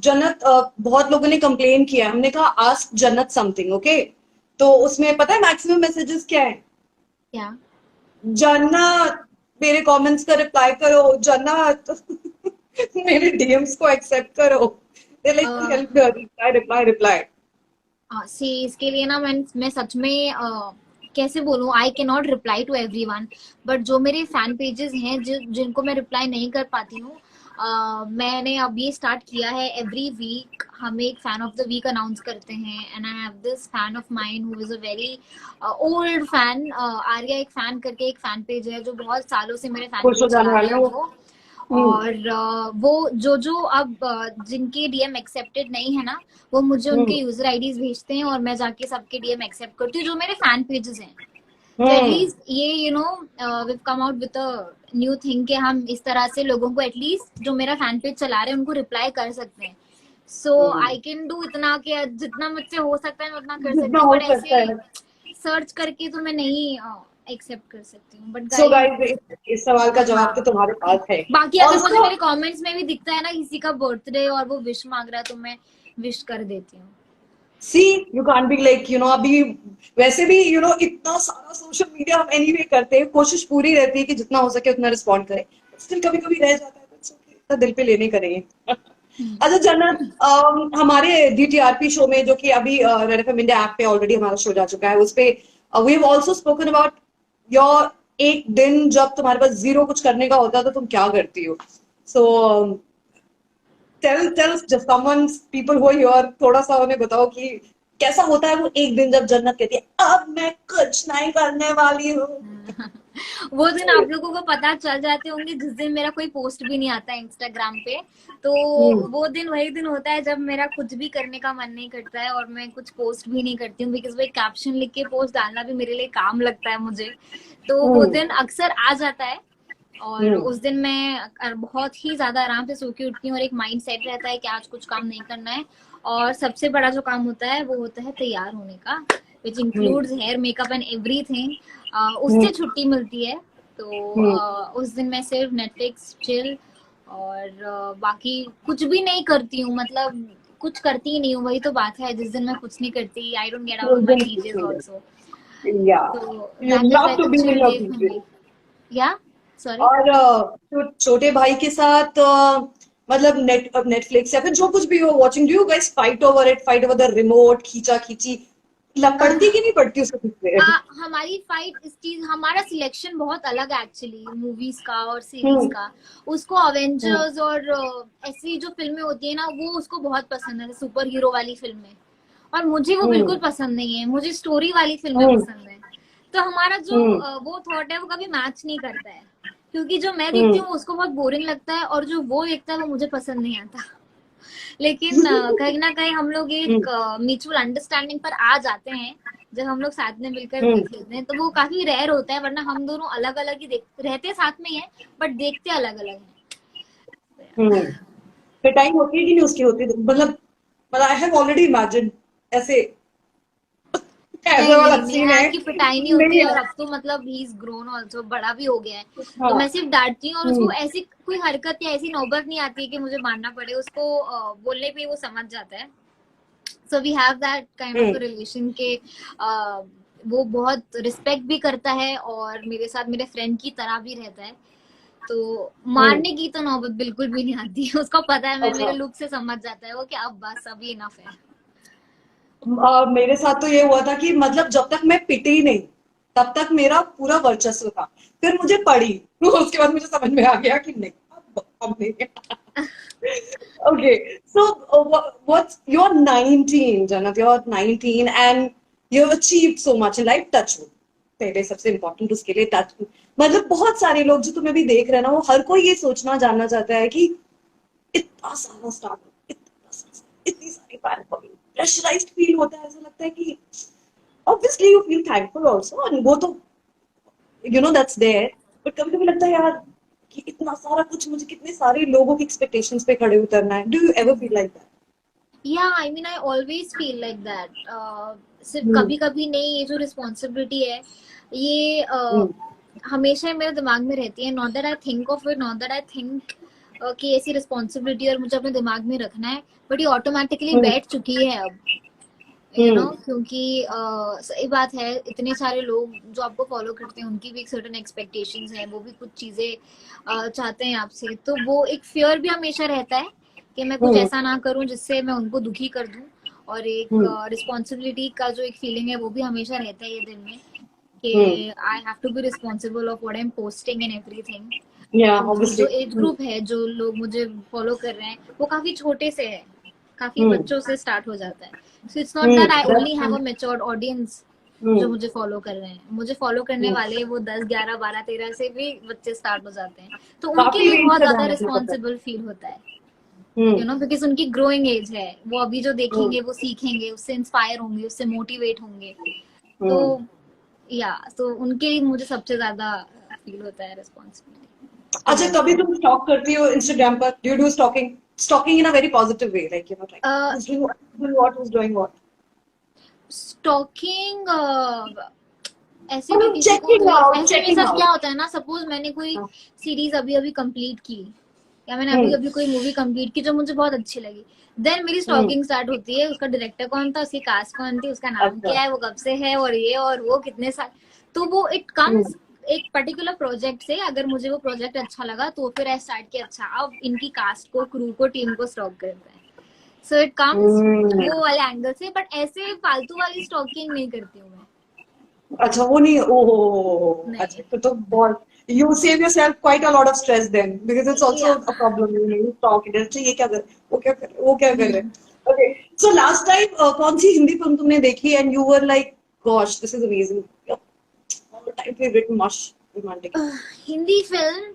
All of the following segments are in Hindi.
जन्नत, बहुत लोगों ने कंप्लेन किया, हमने कहा आस्क जन्नत समथिंग, ओके? तो उसमें पता है मैक्सिमम मैसेजेस क्या है? क्या? जन्नत मेरे कमेंट्स का रिप्लाई करो, जन्नत मेरे डीएम्स को एक्सेप्ट करो। They like help, reply reply reply. See इसके लिए ना मैं सच में कैसे बोलूं, I can not reply to everyone, but जो मेरे फैन पेजेस हैं जिनको मैं रिप्लाई नहीं कर पाती हूँ, मैंने अब ये स्टार्ट किया है, एवरी वीक हम एक fan of the week announce करते हैं। And I have this fan of mine who is a very old fan, Arya एक फैन करके एक फैन पेज है जो बहुत सालों से मेरे फैन खुश हो पेज जाने चला रहे वाले हैं हैं वो। वो। हम्म। और वो जो जो अब जिनके डीएम एक्सेप्टेड नहीं है ना, वो मुझे उनके हम्म। यूजर आईडीज भेजते हैं और मैं जाके सबके डीएम एक्सेप्ट करती हूँ जो मेरे फैन पेजेस हैं। तो हम्म। एटलीस्ट ये we come out with a new thing कि हम इस तरह से लोगों को एटलीस्ट जो मेरा फैन पेज चला रहे हैं उनको रिप्लाई कर सकते हैं। सो आई कैन डू इतना कि जितना मुझसे हो सकता है मैं उतना कर जितना सकती हूँ, हो बट सकता ऐसे है। सर्च करके तो मैं नहीं एक्सेप्ट कर सकती हूँ, बट सो गाइस। गाइस, इस सवाल का जवाब तो हाँ, तुम्हारे पास है। बाकी अगर मुझे ऑल्सो, मेरे कमेंट्स में भी दिखता है ना किसी का बर्थडे और वो विश मांग रहा है तो मैं विश कर देती हूँ। सी यू कांट बी लाइक, अभी वैसे भी इतना सारा सोशल मीडिया हम एनीवे करते हैं, कोशिश पूरी रहती है कि जितना हो सके उतना रिस्पॉन्ड करें। स्टिल कभी कभी रह जाता है, बच्चों के इतना दिल पे लेने करेंगे। अच्छा जन्नत, हमारे डीटीआरपी शो में, जो कि अभी रेड एफएम इंडिया ऐप पे ऑलरेडी हमारा शो जा चुका है, उस पे we have also spoken about your एक दिन जब तुम्हारे पास जीरो कुछ करने का होता है तो तुम क्या करती हो। So tell just someone, people who are here, थोड़ा सा उन्हें बताओ कि कैसा होता है वो एक दिन जब जन्नत कहती है अब मैं कुछ नहीं करने वाली हूँ। वो दिन आप लोगों को पता चल जाते होंगे जिस दिन मेरा कोई पोस्ट भी नहीं आता है इंस्टाग्राम पे। तो हम्म। वो दिन वही दिन होता है जब मेरा कुछ भी करने का मन नहीं करता है और मैं कुछ पोस्ट भी नहीं करती हूँ, बिकॉज भाई कैप्शन लिख के पोस्ट डालना भी मेरे लिए काम लगता है मुझे। तो वो हम्म। दिन अक्सर आ जाता है और हम्म। उस दिन मैं बहुत ही ज्यादा आराम से सो के उठती हूँ और एक माइंड सेट रहता है कि आज कुछ काम नहीं करना है। और सबसे बड़ा जो काम होता है वो होता है तैयार होने का, which hmm. Includes hair makeup and everything. Hmm. उससे छुट्टी मिलती है। तो हम्म। उस दिन मैं सिर्फ नेटफ्लिक्स चिल और बाकी कुछ भी नहीं करती हूँ, मतलब कुछ करती ही नहीं हूँ। वही तो बात है, जिस दिन मैं कुछ नहीं करती आई डोंट गेट आउट उस ऑफ माई दिन कुछ पीजेस नहीं ऑल्सो। करती। या तो you that is love like to a be in chill your day for PJs. Me. Yeah, sorry. और छोटे भाई के साथ मतलब नेटफ्लिक्स या फिर जो कुछ भी हो watching, do you guys fight over it, fight over the remote, खींचा खींची पड़ती कि नहीं पड़ती उसके पीछे? हमारी फाइट इस चीज, हमारा सिलेक्शन बहुत अलग है एक्चुअली मूवीज का और सीरीज हम्म। का। उसको हम्म। अवेंजर्स और ऐसी जो फिल्में होती है ना वो उसको बहुत पसंद है, सुपर हीरो वाली फिल्में। और मुझे वो बिल्कुल हम्म। पसंद नहीं है, मुझे स्टोरी वाली फिल्में हम्म। पसंद है। तो हमारा जो हम्म। वो थॉट है वो कभी मैच नहीं करता है, क्योंकि जो मैं देखती हम्म। हूँ उसको बहुत बोरिंग लगता है और जो वो देखता है वो मुझे पसंद नहीं आता। लेकिन कहीं ना कहीं हम लोग एक हम्म। म्यूचुअल अंडरस्टैंडिंग पर आ जाते हैं जब हम लोग साथ में मिलकर हम्म। देख लेते हैं। तो वो काफी रेयर होता है, वरना हम दोनों अलग अलग ही देख रहते साथ में ही है, बट देखते अलग अलग हम्म। हैं। पिटाई होती है कि नहीं उसकी, होती है मतलब आई हैव ऑलरेडी इमेजिन ऐसे, ऐसा नहीं वाला नहीं, सीन नेहा है। की पिटाई नहीं होती नहीं है, है। और अब तो मतलब ही इज ग्रोन ऑल्सो, बड़ा भी हो गया है। तो हाँ। मैं सिर्फ डांटती हूँ और उसको हम्म। ऐसी कोई हरकत या ऐसी नौबत नहीं आती है कि मुझे मारना पड़े उसको। बोलने पे वो समझ जाता है। So we have that kind of hmm. A relation के वो बहुत रिस्पेक्ट भी करता है और मेरे साथ मेरे फ्रेंड की तरह भी रहता है। तो हम्म। मारने की तो नौबत बिल्कुल भी नहीं आती है। उसको पता है, मैं अच्छा। मेरे लुक से समझ जाता है वो कि अब बस अभी इनफ है। मेरे साथ तो ये हुआ था कि मतलब जब तक मैं पिटी नहीं तब तक मेरा पूरा वर्चस्व था। फिर मुझे पड़ी उसके बाद मुझे समझ में आ गया कि नहीं, अब नहीं। Okay, so what's you're 19 Janat, you're 19 and you've achieved so much in life, touch wood। पहले सबसे इंपॉर्टेंट उसके लिए टच, मतलब बहुत सारे लोग जो तुम्हें भी देख रहे हैं ना, वो हर कोई ये सोचना जानना चाहता है कि इतना सारा स्टार्टअप, इतनी सारी फैन फॉलोइंग, प्रेशराइज्ड फील होता है, ऐसा लगता है कि obviously you feel thankful also, और वो तो दैट्स देयर। बट कभी कभी लगता है यार कि इतना सारा कुछ, मुझे कितने सारे लोगों की एक्सपेक्टेशंस पे खड़े उतरना है। Do you ever feel like that? Yeah I mean I always feel like that. सिर्फ हम्म। कभी कभी नहीं, ये जो रिस्पॉन्सिबिलिटी है ये हम्म। हमेशा मेरे दिमाग में रहती है। Not that I think of it, not that I think कि ऐसी रिस्पॉन्सिबिलिटी और मुझे अपने दिमाग में रखना है, बट ये ऑटोमेटिकली बैठ चुकी है अब, क्योंकि सही बात है, इतने सारे लोग जो आपको फॉलो करते हैं उनकी भी एक सर्टेन एक्सपेक्टेशंस हैं, वो भी कुछ चीजें चाहते हैं आपसे, तो वो एक फियर भी हमेशा रहता है कि मैं कुछ ऐसा ना करूं जिससे मैं उनको दुखी कर दूं, और एक रिस्पॉन्सिबिलिटी का जो एक फीलिंग है वो भी हमेशा रहता है ये दिल में कि I have to be responsible of what I am posting and everything. या क्योंकि जो ऑब्वियसली। एज ग्रुप है, जो लोग मुझे फॉलो कर रहे हैं, वो काफी छोटे से है, काफी बच्चों से स्टार्ट हो जाता है। So it's not that I only have a matured audience जो मुझे फॉलो कर रहे हैं, मुझे फॉलो करने वाले वो 10, 11, 12, 13 से भी बच्चे स्टार्ट हो जाते हैं, तो उनके काफी लिए रेंज बहुत का ज्यादा था, मुझे पता है। रिस्पॉन्सिबल फील होता है, बिकॉज उनकी ग्रोइंग एज है, वो अभी जो देखेंगे वो सीखेंगे, उससे इंस्पायर होंगे, उससे मोटिवेट होंगे, तो या तो उनके लिए मुझे सबसे ज्यादा फील होता है रिस्पॉन्सिबिलिटी अच्छा, कभी इमोशनल। तुम स्टॉक करती हो इंस्टाग्राम पर? Do you do stalking? Stalking in a very positive way, like you know, like who's doing what, who's doing what? Stalking ऐसे तो मतलब किसी को चेकिंग भी, आउट, ऐसे मेरे चेकिंग साथ क्या आउट। होता है ना, सपोज मैंने कोई सीरीज अभी अभी कंप्लीट की, या मैंने अभी हम्म अभी कोई मूवी कंप्लीट की जो मुझे बहुत अच्छी लगी, देन मेरी हम्म स्टॉकिंग स्टार्ट होती है, उसका डायरेक्टर कौन था, उसकी कास्ट कौन थी, उसका नाम अच्छा। क्या है, वो कब से है, और ये और वो कितने साल, तो वो इट हम्म कम्स एक पर्टिकुलर प्रोजेक्ट से, अगर मुझे वो प्रोजेक्ट अच्छा लगा तो फिर आई स्टार्ट किया, अच्छा अब इनकी कास्ट को, क्रू को, टीम को स्टॉक करते हैं, सो इट कम्स हम्म वो वाले एंगल से, बट ऐसे फालतू वाली स्टॉकिंग नहीं करती हूँ मैं। अच्छा, वो नहीं, ओहो, नहीं, अच्छा, तो बहुत, you save yourself quite a lot of stress then, because it's also या a problem, you talk it, अच्छा ये क्या कर, वो क्या कर, वो क्या कर रहे हैं। Okay, so last time कौन सी हिंदी फिल्म तुमने देखी and you were like, gosh, this is amazing, all time favorite, mush romantic? Hindi film,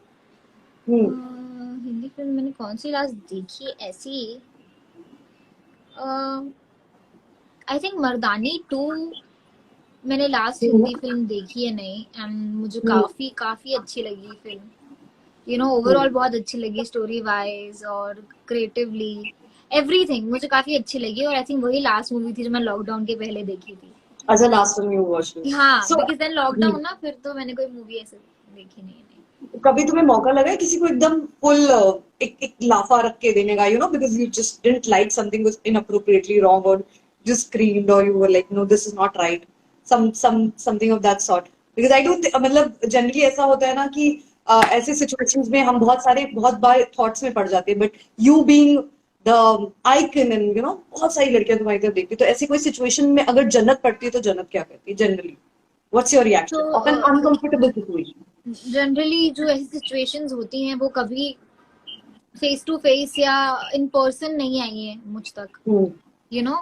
hmm Hindi film मैंने कौन सी लास्ट देखी ऐसी, आई थिंक मर्दानी 2 मैंने लास्ट हिंदी फिल्म देखी है, नहीं, एंड मुझे हम्म काफी काफी अच्छी लगी फिल्म, ओवरऑल बहुत अच्छी लगी, स्टोरी वाइज और क्रिएटिवली, एवरीथिंग मुझे काफी अच्छी लगी, और आई थिंक वही लास्ट मूवी थी जो मैं लॉकडाउन के पहले देखी थी। अच्छा, last time you watched it, हाँ, so बिकॉज देन लॉकडाउन ना, फिर तो मैंने कोई मूवी ऐसे देखी नहीं है। कभी तुम्हें मौका लगा है किसी को एकदम फुल एक लाफा रख के देने का, because you just didn't like something was inappropriately wrong, और just screamed, or you were like, no, this is not right, something of that sort? Because I don't मतलब जनरली ऐसा होता है ना कि ऐसे सिचुएशंस में हम बहुत बार थॉट्स में पड़ जाते हैं, but you being the icon and बहुत सारी लड़कियां तुम्हारी तरफ देखती, तो ऐसी कोई सिचुएशन में अगर जन्नत पड़ती है तो जन्नत क्या करती है जनरली? व्हाट्स योर तो reaction of an uncomfortable situation? Generally जो ऐसी सिचुएशंस होती हैं वो कभी फेस टू फेस या इन पर्सन नहीं आई है मुझ तक, हम्म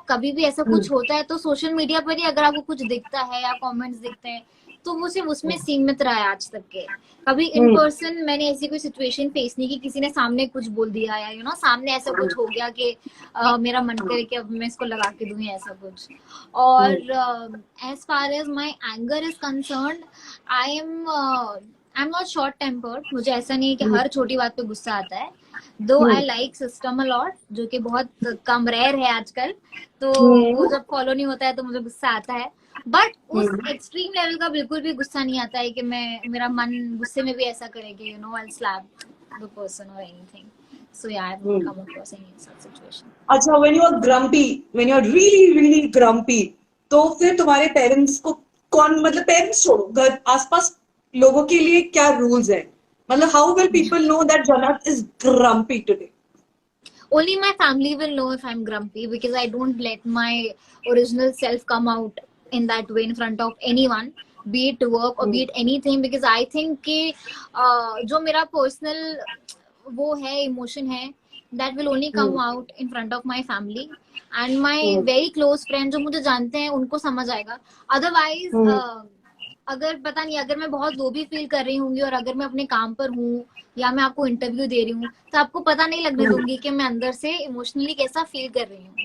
कभी भी ऐसा कुछ होता है तो सोशल मीडिया पर ही अगर आपको कुछ दिखता है या कमेंट्स दिखते हैं, तो वो सिर्फ उसमें सीमित रहा है आज तक के, कभी इन हम्म पर्सन मैंने ऐसी कोई सिचुएशन फेस नहीं की, किसी ने सामने कुछ बोल दिया या सामने ऐसा कुछ हो गया कि मेरा मन करे कि अब मैं इसको लगा के दूं या ऐसा कुछ, और as far as my anger is concern, I am not short tempered, मुझे ऐसा नहीं है कि हर छोटी बात पे गुस्सा आता है, दो आई लाइक सिस्टम अलॉट, जो कि बहुत कम रेयर है आजकल, तो वो जब फॉलो नहीं होता है तो मुझे गुस्सा आता है, बट उस एक्सट्रीम लेवल का बिल्कुल भी गुस्सा नहीं आता है कि मेरा मन गुस्से में भी ऐसा करे कि आई स्लैप द पर्सन और एनीथिंग, सो या I have not come across any such situation. अच्छा, when you are really really grumpy, तो फिर तुम्हारे पेरेंट्स को कौन, मतलब पेरेंट्स छोड़ो, घर आसपास लोगों के लिए क्या रूल्स है? मतलब how will people know that Jannat is grumpy today? Only my family will know if I'm grumpy, because I don't let my original self come out in that way in front of anyone, be it work or be it anything, because I think कि जो मेरा personal वो है इमोशन है, that will only come out in front of my family and my very close friend जो मुझे जानते हैं उनको समझ आएगा, otherwise अगर पता नहीं, अगर मैं बहुत लो भी फील कर रही होंगी और अगर मैं अपने काम पर हूँ या मैं आपको इंटरव्यू दे रही हूँ, तो आपको पता नहीं लगने दूंगी कि मैं अंदर से इमोशनली कैसा फील कर रही हूँ,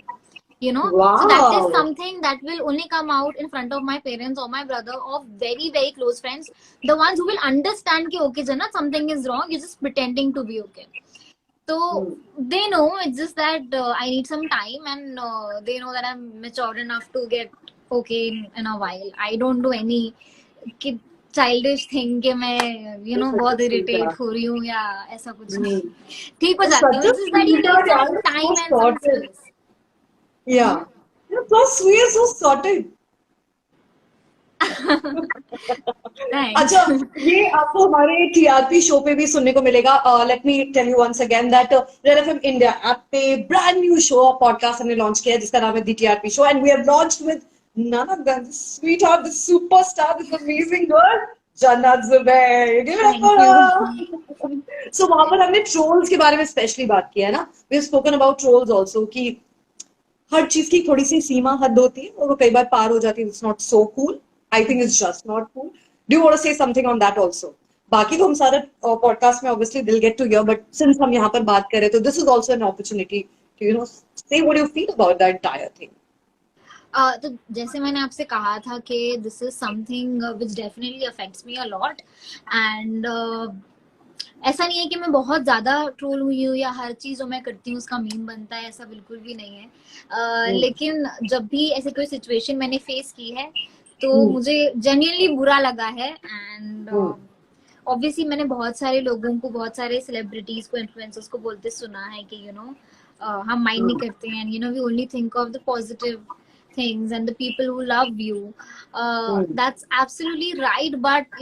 so that is wow, something that will only come out in front of my parents or my brother or very very close friends, the ones who will understand कि okay Jannat, something is wrong, you're just pretending to be okay, so they know, it's just that I need some time, and they know that I'm mature enough to get okay in a while. I don't do any कि चाइल्डिश थिंग कि मैं बहुत इरिटेट हो रही हूँ या ऐसा कुछ नहीं, ठीक हो जाती हूँ. सच it's just that you need यार, some so time and some sorted. Space. Yeah. You're so sweet, so sorted. Thanks. अच्छा, ये आपको हमारे टीआरपी शो पे भी सुनने को मिलेगा. Let me tell you once again that red FM India app पे ब्रांड न्यू शो पॉडकास्ट हमने लॉन्च किया है जिसका नाम है the TRP show, and we have launched with none of them, this sweetheart, this superstar, this amazing girl, Jannat Zubair. Give it up thank for you. her. So वहां पर हमने ट्रोल्स के बारे में स्पेशली बात की है ना. We have spoken about trolls also कि हर चीज की थोड़ी सी सीमा हद होती है और वो कई बार पार हो जाती है. It's not so cool. I think it's just not cool. Do you want to say something on that also? बाकी तो हम सारे पॉडकास्ट में obviously will get to hear, but since हम यहाँ पर बात कर रहे हैं तो this is also an opportunity to say what you feel about that entire thing. तो जैसे मैंने आपसे कहा था कि this is something which definitely affects me a lot. And ऐसा नहीं है कि मैं बहुत ज्यादा ट्रोल हुई हूँ या हर चीज जो मैं करती हूँ उसका मीम बनता है, ऐसा बिल्कुल भी नहीं है. लेकिन जब भी ऐसे कोई सिचुएशन मैंने फेस की है तो मुझे जेन्युइनली बुरा लगा है. एंड ऑब्वियसली मैंने बहुत सारे लोगों को, बहुत सारे सेलिब्रिटीज को, इन्फ्लुएंसर्स को बोलते सुना है कि हम माइंड नहीं करते हैं, we only think of the positive things and the people who love you. That's absolutely right, but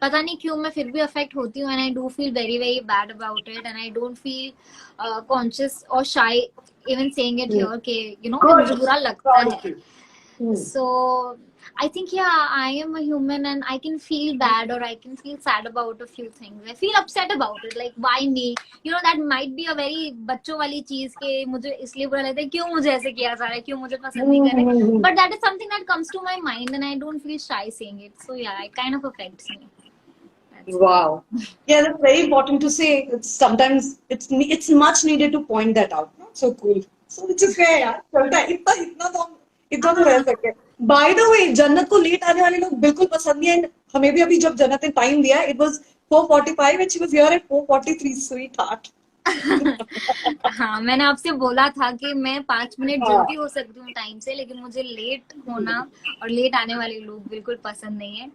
पता नहीं क्यों मैं फिर भी अफेक्ट होती हूँ, and I do feel very very bad about it, and I don't feel conscious or shy even saying it here कि कि मुझे बुरा लगता है. So I think I am a human and I can feel bad or I can feel sad about a few things. I feel upset about it, like why me? That might be a very बच्चों वाली चीज के मुझे इसलिए बुरा लगता है, क्यों मुझे ऐसे किया जा रहा है, क्यों मुझे पसंद नहीं कर रहे. But that is something that comes to my mind and I don't feel shy saying it. So it kind of affects me. Wow. Yeah, that's very important to say. Sometimes it's much needed to point that out. Not so cool. So which is fair यार. चलता है. इतना तो रह सके. By the way, जन्नत को लेट आने वाले लोग बिल्कुल पसंद नहीं है. हमें भी अभी जब जन्नत ने टाइम दिया, it was 4:45 and she was here at 4:43. Sweetheart. हाँ, मैंने आपसे बोला था कि मैं 5 मिनट जल्दी हो सकती हूँ टाइम से, लेकिन मुझे लेट होना और लेट आने वाले लोग बिल्कुल पसंद नहीं है.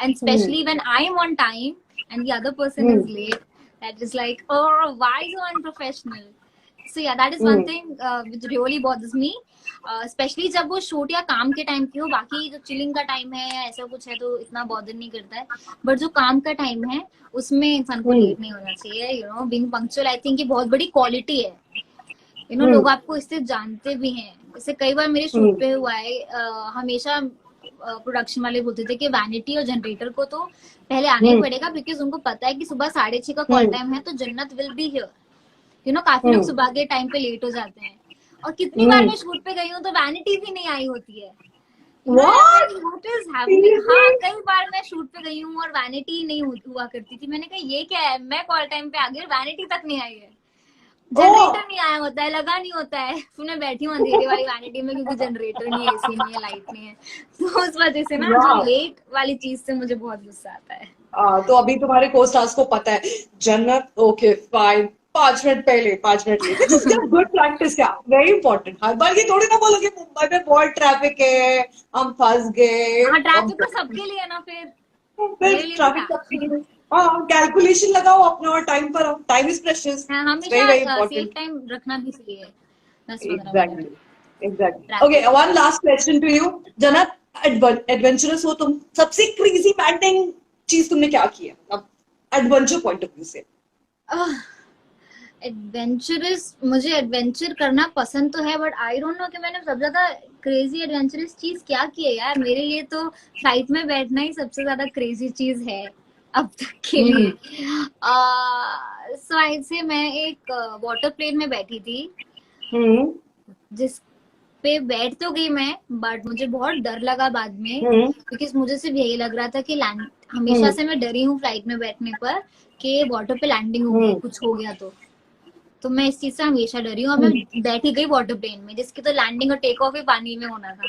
And specially when I am on time and the other person is late, that is like why so unprofessional. So that is one thing which really bothers me, especially जब वो शूट या काम के टाइम की हो. बाकी जो चिलिंग का टाइम है या ऐसा कुछ है तो इतना बॉदर नहीं करता है, बट जो काम का टाइम है उसमें इंसान को लेट नहीं होना चाहिए. बीइंग पंक्चुअल आई थिंक ये बहुत बड़ी क्वालिटी है. लोग आपको इससे जानते भी हैं. जैसे कई बार मेरे शूट पे हुआ है, हमेशा प्रोडक्शन वाले बोलते थे कि वैनिटी और जनरेटर को तो पहले आना ही पड़ेगा, बिकॉज उनको पता है कि सुबह 6:30 का कॉल टाइम है तो जन्नत विल बी हियर. काफी लोग सुबह के टाइम पे लेट हो जाते हैं. और कितनी बार मैं शूट पे गई हूँ तो वैनिटी भी नहीं आई होती है. What is happening? हाँ, कई बार मैं शूट पे गई हूँ और वैनिटी नहीं हुआ करती थी. मैंने कहा ये क्या है, मैं कॉल टाइम पे आ गई और वैनिटी तक नहीं आई है. जनरेटर नहीं आया होता है, लगा नहीं होता है. फिर मैं बैठी हूँ अंधेरे वाली वैनिटी में क्योंकि जनरेटर नहीं है, एसी नहीं है, लाइट नहीं है. तो उस वजह से ना जो लेट वाली चीज से मुझे बहुत गुस्सा आता है. तो अभी तुम्हारे को-स्टार्स को पता है जन्नत ओके फाइन 5 मिनट पहले 5 minute late, which is good practice. क्या वेरी इंपॉर्टेंट. हर बार ये थोड़ी ना बोलोगे मुंबई में बहुत ट्रैफिक है, हम फंस गए. हाँ, ट्रैफिक तो सबके लिए ना. फिर ट्रैफिक सबके लिए. हाँ, कैलकुलेशन लगाओ अपना और टाइम पर आओ. Time is precious. हमेशा सेफ टाइम रखना भी चाहिए. Exactly. Okay, one last question to you. Jannat, adventurous हो तुम, सबसे क्रेजी पैंटिंग चीज तुमने क्या की है, मतलब एडवेंचर पॉइंट ऑफ व्यू से? एडवेंचरस, मुझे एडवेंचर करना पसंद तो है, बट आई डोंट नो कि मैंने सबसे ज्यादा क्रेजी एडवेंचरस चीज क्या की है यार. मेरे लिए तो फ्लाइट में बैठना ही सबसे ज्यादा क्रेजी चीज है अब तक के लिए. सो आई से मैं एक वाटर प्लेन में बैठी थी, जिस पे बैठ तो गई मैं, बट मुझे बहुत डर लगा बाद में, क्योंकि मुझे सिर्फ यही लग रहा था कि हमेशा से मैं डरी हूँ फ्लाइट में बैठने पर कि वाटर पे लैंडिंग होगी, कुछ हो गया तो मैं इस चीज से हमेशा डरी हूँ. और मैं बैठी गई वाटर प्लेन में जिसकी तो लैंडिंग और टेक ऑफ ही पानी में होना था.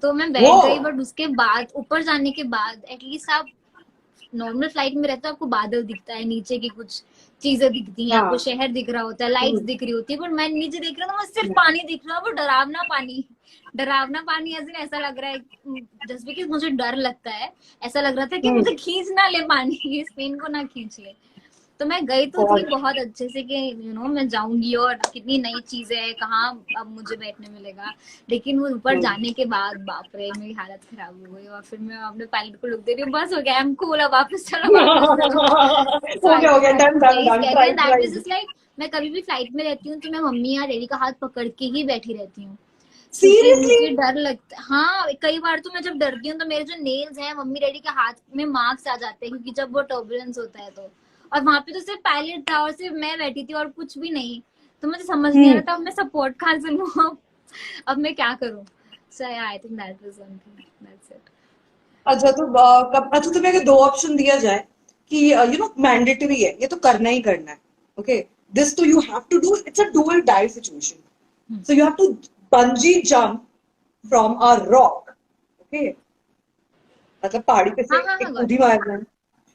तो मैं बैठ गई, बट उसके बाद ऊपर जाने के बाद एटलीस्ट आप नॉर्मल फ्लाइट में रहते हो, आपको बादल दिखता है, नीचे की कुछ चीजें दिखती हैं, हाँ। आपको शहर दिख रहा होता है, लाइट्स दिख रही होती है, पर मैं नीचे देख रहा हूँ, मुझे सिर्फ पानी दिख रहा है, वो डरावना पानी ऐसा लग रहा है जस्ट बिकॉज मुझे डर लगता है, ऐसा लग रहा था कि मुझे खींच ना ले पानी, स्पेन को ना खींच ले। तो मैं गई तो थी बहुत अच्छे से कि मैं जाऊंगी और कितनी नई चीजें है, कहाँ अब मुझे बैठने मिलेगा, लेकिन वो ऊपर जाने के बाद बाप रे मेरी हालत खराब हो गई, और फिर मैं अपने पायलट को लुक दे रही हूँ, बस हो गया, आई एम कूल, अब वापस चलो हो गया डन डन डन, ट्राई। मैं कभी भी फ्लाइट में रहती हूँ तो मैं मम्मी या डैडी का हाथ पकड़ के ही बैठी रहती हूँ, क्योंकि सीरियसली? मुझे डर लगता है। हाँ, कई बार तो मैं जब डरती हूँ तो मेरे जो नेल्स हैं मम्मी डैडी के हाथ में मार्क्स आ जाते हैं, क्योंकि जब वो टर्बुलेंस होता है तो, और वहां पे तो सिर्फ पायलट था और सिर्फ मैं बैठी थी और कुछ भी नहीं, तो मुझे समझ नहीं आ रहा था अब मैं सपोर्ट कहाँ से लूँ, अब मैं क्या करूँ। So I think that was something, that's it. अच्छा तो अच्छा तुम्हें अगर दो ऑप्शन दिया जाए कि मैंडेटरी है, ये तो करना ही करना है, ओके, दिस तो you have to do, it's a do or die situation, so you have to bungee jump from a rock, okay, मतलब पहाड़ी पे से हाँ, एक कूदी मारना है,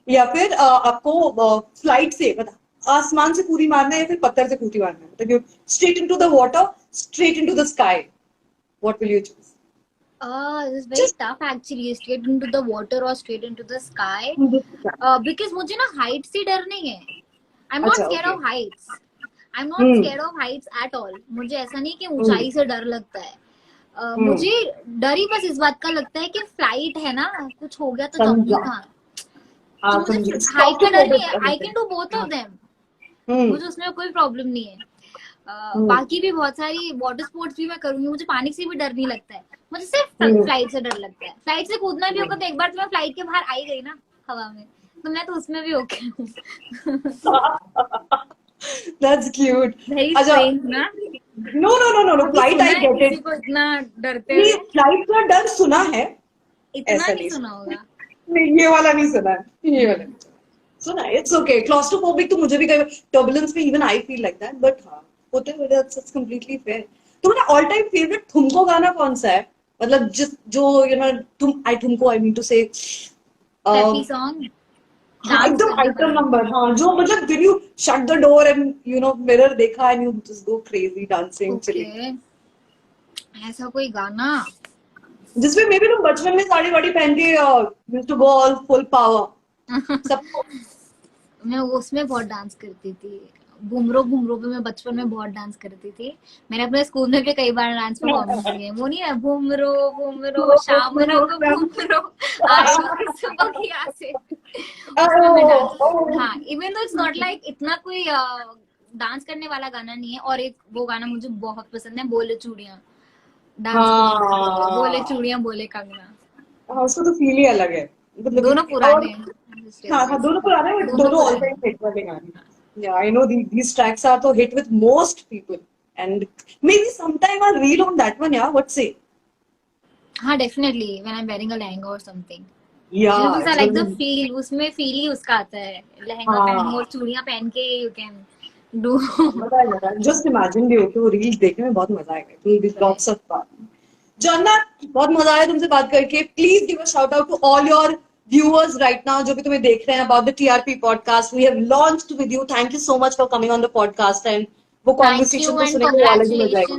या फिर आपको फ्लाइट से मतलब आसमान से कूदी मारना है, या फिर पत्थर से कूदी मारना है, मतलब straight into the water, straight into the sky, what will you choose? This is very tough actually, straight into the water or straight into the sky. Because मुझे ना height से डर नहीं है. I'm not scared of heights. I'm not scared of heights at all. मुझे ऐसा नहीं कि ऊंचाई से डर लगता है. मुझे डर ही बस इस बात का लगता है कि फ्लाइट है ना, कुछ हो गया तो जाऊंगी कहाँ. तो मुझे हाइट का डर नहीं है. I can do both of them. मुझे उसमें कोई प्रॉब्लम नहीं है. बाकी भी बहुत सारी वाटर स्पोर्ट्स भी मैं करूंगी, मुझे पानी से भी डर नहीं लगता है, मुझे सिर्फ फ्लाइट से डर लगता है. फ्लाइट से कूदना भी होगा तो एक बार तो मैं फ्लाइट के बाहर आई गई ना हवा में, तो मैं तो उसमें भी ओके हूँ. That's cute. वेरी अच्छा, स्ट्रेंज ना. no, फ्लाइट आई गेट किसी इट. को इतना डरते हुए फ्लाइट का डर सुना है, इतना ऐसा नहीं नहीं सुना होगा. नहीं, ये वाला नहीं सुना है, ये वाला नहीं सुना है. इट्स ओके, क्लॉस्ट्रोफोबिक तो मुझे भी कई टर्बुलेंस में even I feel like that, but हाँ होते हैं, दैट्स कंप्लीटली फेयर. तुम्हारा ऑल टाइम फेवरेट तुमको गाना कौन सा है, मतलब जिस जो तुमको आई मीन टू से हैप्पी सॉन्ग हाँ एकदम आइटम नंबर, हाँ जो मतलब did you shut the door and mirror देखा and you just go crazy dancing chilling, ऐसा कोई गाना जिसमें मे बी तुम बचपन में साड़ी वाड़ी पहन के used to go all full power सबको. मैं उसमें बहुत डांस करती थी. घुमरो घुमरो पे मैं बचपन में बहुत डांस करती थी. मैंने अपने स्कूल में भी कई बार डांस परफॉर्मेंस किए. वो नहीं है घुमरो घुमरो शाम रंग घुमरो आयो सुबह की आसे, उसमें मैं डांस. हाँ, even though it's not like इतना कोई डांस करने वाला गाना नहीं है. और एक वो गाना मुझे बहुत पसंद है, बोले चूड़ियां. बोले चूड़ियां बोले कंगना. हाँ उसको तो फील ही अलग है, मतलब दोनों पुराने. हाँ दोनों पुराने हैं, दोनों ऑल टाइम हिट वाले गाने. Yeah, I know these tracks are so hit with most people, and maybe sometime I'll reel on that one. Yeah, what say? हाँ, definitely when I'm wearing a lehenga or something. Yeah, because I like the feel. उसमें feel ही उसका आता है. लहंगा पहनो और चूड़ियां पहन के you can do. Just imagine भी हो कि वो रील्स देखने में बहुत मजा आएगा. It will be lots of fun. जन्नत, बहुत मजा आया तुमसे बात करके. Please give a shout out to all your viewers right now जो भी तुम्हें देख रहे हैं about the TRP podcast. We have launched with you. Thank you so much for coming on the podcast and वो conversation को सुनने को अलग ही मजा आएगा.